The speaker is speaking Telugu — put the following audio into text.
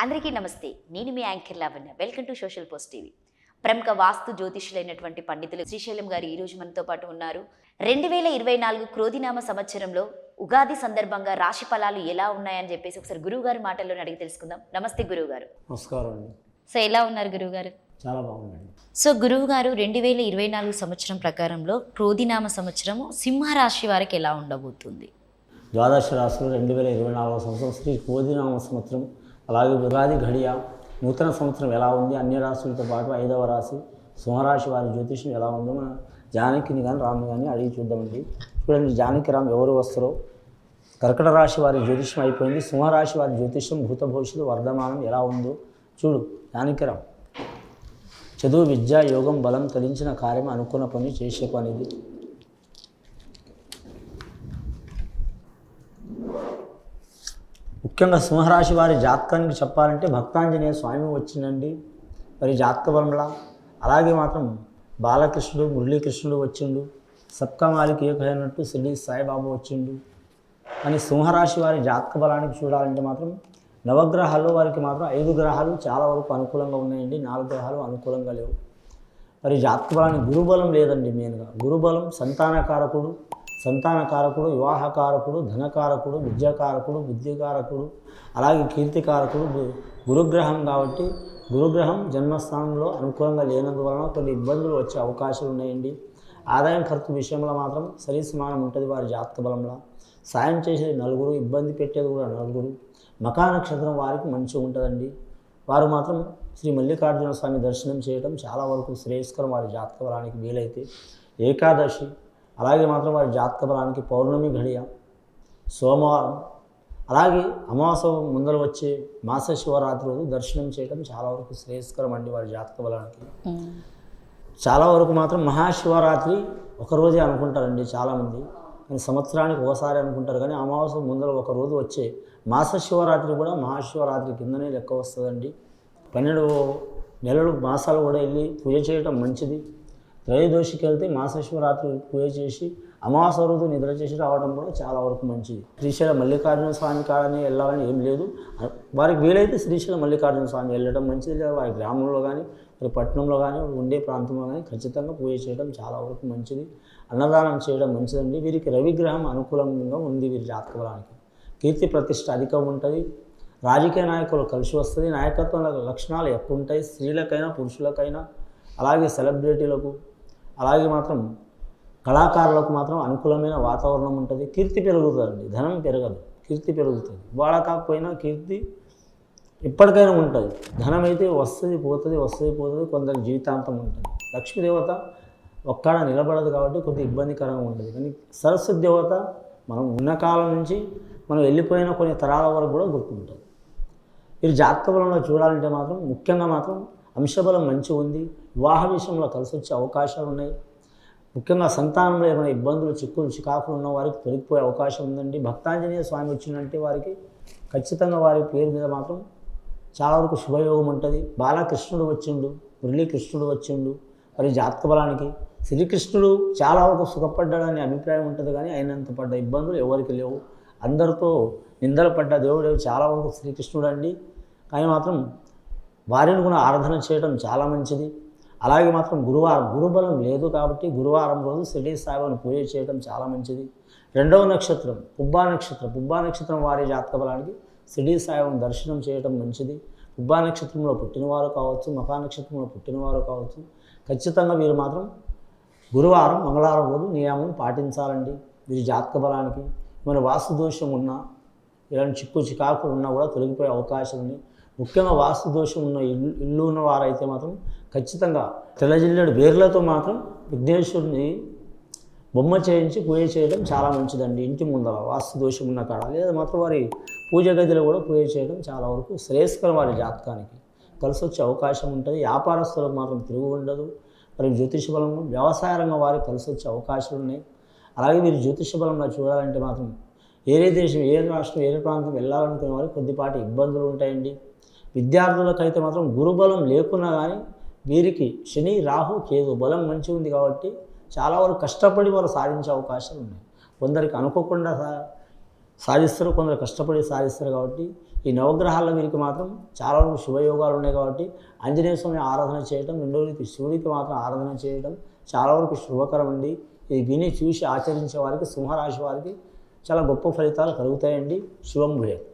అందరికీ నమస్తే. నేను మీ anchor Lavanya. Welcome to social post TV. ప్రముఖ వాస్తు జ్యోతిష్యులైనటువంటి పండితులు శ్రీశైలం గారు ఈరోజు మనతో పాటు ఉన్నారు. 2024 క్రోధినామ సంవత్సరంలో ఉగాది సందర్భంగా రాశి ఫలాలు ఎలా ఉన్నాయని చెప్పేసి ఒకసారి గురువు గారి మాటల్లోనే అడిగి తెలుసుకుందాం. నమస్తే గురువు గారు. నమస్కారం అండి. సో ఎలా ఉన్నారు గురువు గారు? చాలా బాగుందండి. సో గురువు గారు 2024 సంవత్సరం ప్రకారంలో క్రోధినామ సంవత్సరము సింహరాశి వారికి ఎలా ఉండబోతుంది? ద్వాదశ రాశులు 2024 సంవత్సరం శ్రీ క్రోధినామ సంవత్సరం, అలాగే ఉగాది ఘడియ నూతన సంవత్సరం ఎలా ఉంది, అన్ని రాశులతో పాటు 5వ రాశి సింహరాశి వారి జ్యోతిష్యం ఎలా ఉందో మన జానకిని కానీ రాముని కానీ అడిగి చూద్దామండి. చూడండి, జానకి రామ్ ఎవరు వస్తారో. కర్కట రాశి వారి జ్యోతిష్యం అయిపోయింది. సింహరాశి వారి జ్యోతిష్యం భూత భవిష్యత్తు వర్ధమానం ఎలా ఉందో చూడు. జానకి రామ్ చదువు, విద్య, యోగం, బలం, తలించిన కార్యం, అనుకున్న పని, చేసే పనిది. ముఖ్యంగా సింహరాశి వారి జాతకానికి చెప్పాలంటే భక్తాంజనేయ స్వామి వచ్చిందండి మరి జాతక బలంలా. అలాగే మాత్రం బాలకృష్ణుడు, మురళీకృష్ణుడు వచ్చిండు. సబ్కా మాలిక్ ఏకైనట్టు షిరిడి సాయిబాబా వచ్చిండు. అని సింహరాశి వారి జాతక బలానికి చూడాలంటే మాత్రం నవగ్రహాల్లో వారికి మాత్రం 5 గ్రహాలు చాలా వరకు అనుకూలంగా ఉన్నాయండి, 4 గ్రహాలు అనుకూలంగా లేవు. మరి జాతక బలానికి గురుబలం లేదండి. మెయిన్గా గురుబలం సంతానకారకుడు, వివాహకారకుడు, ధనకారకుడు, విద్యాకారకుడు, బుద్ధికారకుడు, అలాగే కీర్తికారకుడు గురుగ్రహం. కాబట్టి గురుగ్రహం జన్మస్థానంలో అనుకూలంగా లేనందువలన కొన్ని ఇబ్బందులు వచ్చే అవకాశాలు ఉన్నాయండి. ఆదాయం ఖర్చు విషయంలో మాత్రం సరి సమానం ఉంటుంది వారి జాతక బలంలో. సాయం చేసేది నలుగురు, ఇబ్బంది పెట్టేది కూడా నలుగురు. మకా నక్షత్రం వారికి మంచిగా ఉంటుందండి. వారు మాత్రం శ్రీ మల్లికార్జున స్వామి దర్శనం చేయడం చాలా వరకు శ్రేయస్కరం వారి జాతక బలానికి. వీలైతే ఏకాదశి, అలాగే మాత్రం వారి జాతక బలానికి పౌర్ణమి ఘడియ, సోమవారం, అలాగే అమావాస్య ముందర వచ్చే మాస శివరాత్రి రోజు దర్శనం చేయడం చాలా వరకు శ్రేయస్కరం అండి వారి జాతక బలానికి. చాలా వరకు మాత్రం మహాశివరాత్రి ఒకరోజే అనుకుంటారండి చాలామంది, కానీ సంవత్సరానికి ఒకసారి అనుకుంటారు. కానీ అమావాస్య ముందర ఒకరోజు వచ్చే మాస శివరాత్రి కూడా మహాశివరాత్రి కిందనే లెక్క వస్తుందండి. 12 నెలలు మాసాలు కూడా వెళ్ళి పూజ చేయడం మంచిది. త్రయోదశికి వెళ్తే మాస శివరాత్రి పూజ చేసి అమావాస్య రోజు నిద్ర చేసి రావడం కూడా చాలా వరకు మంచిది. శ్రీశైలం మల్లికార్జున స్వామి కాడని వెళ్ళాలని ఏం లేదు. వారికి వీలైతే శ్రీశైలం మల్లికార్జున స్వామి వెళ్ళడం మంచిది. లేదా వారి గ్రామంలో కానీ వారి పట్టణంలో కానీ ఉండే ప్రాంతంలో కానీ ఖచ్చితంగా పూజ చేయడం చాలా వరకు మంచిది. అన్నదానం చేయడం మంచిదండి. వీరికి రవిగ్రహం అనుకూలంగా ఉంది వీరి జాతక బలానికి. కీర్తి ప్రతిష్ట అధికం ఉంటుంది. రాజకీయ నాయకులు కలిసి వస్తుంది. నాయకత్వ లక్షణాలు ఎక్కువ ఉంటాయి. స్త్రీలకైనా పురుషులకైనా, అలాగే సెలబ్రిటీలకు, అలాగే మాత్రం కళాకారులకు మాత్రం అనుకూలమైన వాతావరణం ఉంటుంది. కీర్తి పెరుగుతుందండి, ధనం పెరగదు, కీర్తి పెరుగుతుంది. వాళ్ళ కాకపోయినా కీర్తి ఎప్పటికైనా ఉంటుంది. ధనం అయితే వస్తుంది పోతుంది, కొందరు జీవితాంతం ఉంటుంది. లక్ష్మీదేవత ఒక్కడ నిలబడదు కాబట్టి కొద్దిగా ఇబ్బందికరంగా ఉంటుంది. కానీ సరస్వతి దేవత మనం ఉన్న కాలం నుంచి మనం వెళ్ళిపోయిన కొన్ని తరాల వరకు కూడా గుర్తుంటుంది. మీరు జాతక బలంలో చూడాలంటే మాత్రం ముఖ్యంగా మాత్రం అంశబలం మంచిగా ఉంది. వివాహ విషయంలో కలిసి వచ్చే అవకాశాలు ఉన్నాయి. ముఖ్యంగా సంతానంలో ఏమైనా ఇబ్బందులు, చిక్కులు, చికాకులు ఉన్న వారికి తొలగిపోయే అవకాశం ఉందండి. భక్తాంజనేయ స్వామి వచ్చిందంటే వారికి ఖచ్చితంగా వారి పేరు మీద మాత్రం చాలా వరకు శుభయోగం ఉంటుంది. బాలకృష్ణుడు వచ్చిండు, మురళీకృష్ణుడు వచ్చిండు. మరి జాతక బలానికి శ్రీకృష్ణుడు చాలా వరకు సుఖపడ్డాడనే అభిప్రాయం ఉంటుంది. కానీ అయినంత పడ్డ ఇబ్బందులు ఎవరికి లేవు. అందరితో నిందలు పడ్డ దేవుడు చాలా వరకు శ్రీకృష్ణుడు అండి. కానీ మాత్రం వారిని కూడా ఆరాధన చేయడం చాలా మంచిది. అలాగే మాత్రం గురుబలం లేదు కాబట్టి గురువారం రోజు షిరిడి సాయిబాబాను పూజ చేయడం చాలా మంచిది. 2వ నక్షత్రం పుబ్బా నక్షత్రం వారి జాతక బలానికి షిరిడి సాయిబాబాను దర్శనం చేయడం మంచిది. పుబ్బా నక్షత్రంలో పుట్టినవారు కావచ్చు, మకా నక్షత్రంలో పుట్టినవారు కావచ్చు, ఖచ్చితంగా వీరు మాత్రం గురువారం, మంగళవారం రోజు నియమం పాటించాలండి. వీరి జాతక బలానికి మన వాస్తు దోషం ఉన్నా, ఇలాంటి చికాకులు ఉన్నా కూడా తొలగిపోయే అవకాశం ఉంది. ముఖ్యంగా వాస్తు దోషం ఉన్న ఇల్లు ఉన్న వారైతే మాత్రం ఖచ్చితంగా తెల్లజిల్లెడు వేర్లతో మాత్రం విఘ్నేశ్వరుని బొమ్మ చేయించి పూజ చేయడం చాలా మంచిదండి. ఇంటి ముందర వాస్తు దోషం ఉన్న కాడ, లేదా మాత్రం వారి పూజ గదిలో కూడా పూజ చేయడం చాలా వరకు శ్రేయస్కరం. వారి జాతకానికి కలిసి వచ్చే అవకాశం ఉంటుంది. వ్యాపారస్తులకు మాత్రం తిరుగు ఉండదు. మరి జ్యోతిష బలంలో వ్యవసాయ రంగం వారికి కలిసి వచ్చే అవకాశాలు ఉన్నాయి. అలాగే వీరు జ్యోతిష బలంలో చూడాలంటే మాత్రం ఏరే దేశం, ఏ రాష్ట్రం, ఏ ప్రాంతం వెళ్ళాలనుకునే వారికి కొద్దిపాటి ఇబ్బందులు ఉంటాయండి. విద్యార్థులకైతే మాత్రం గురుబలం లేకున్నా కానీ వీరికి శని, రాహు, కేతు బలం మంచిగా ఉంది కాబట్టి చాలా వరకు కష్టపడి వారు సాధించే అవకాశాలు ఉన్నాయి. కొందరికి అనుకోకుండా సాధిస్తారు, కొందరు కష్టపడి సాధిస్తారు. కాబట్టి ఈ నవగ్రహాల్లో వీరికి మాత్రం చాలా వరకు శుభయోగాలు ఉన్నాయి. కాబట్టి ఆంజనేయ స్వామి ఆరాధన చేయడం, రెండవది శివుడికి మాత్రం ఆరాధన చేయడం చాలా వరకు శుభకరం అండి. ఇది విని చూసి ఆచరించే వారికి సింహరాశి వారికి చాలా గొప్ప ఫలితాలు కలుగుతాయండి. శుభం భూయాత్.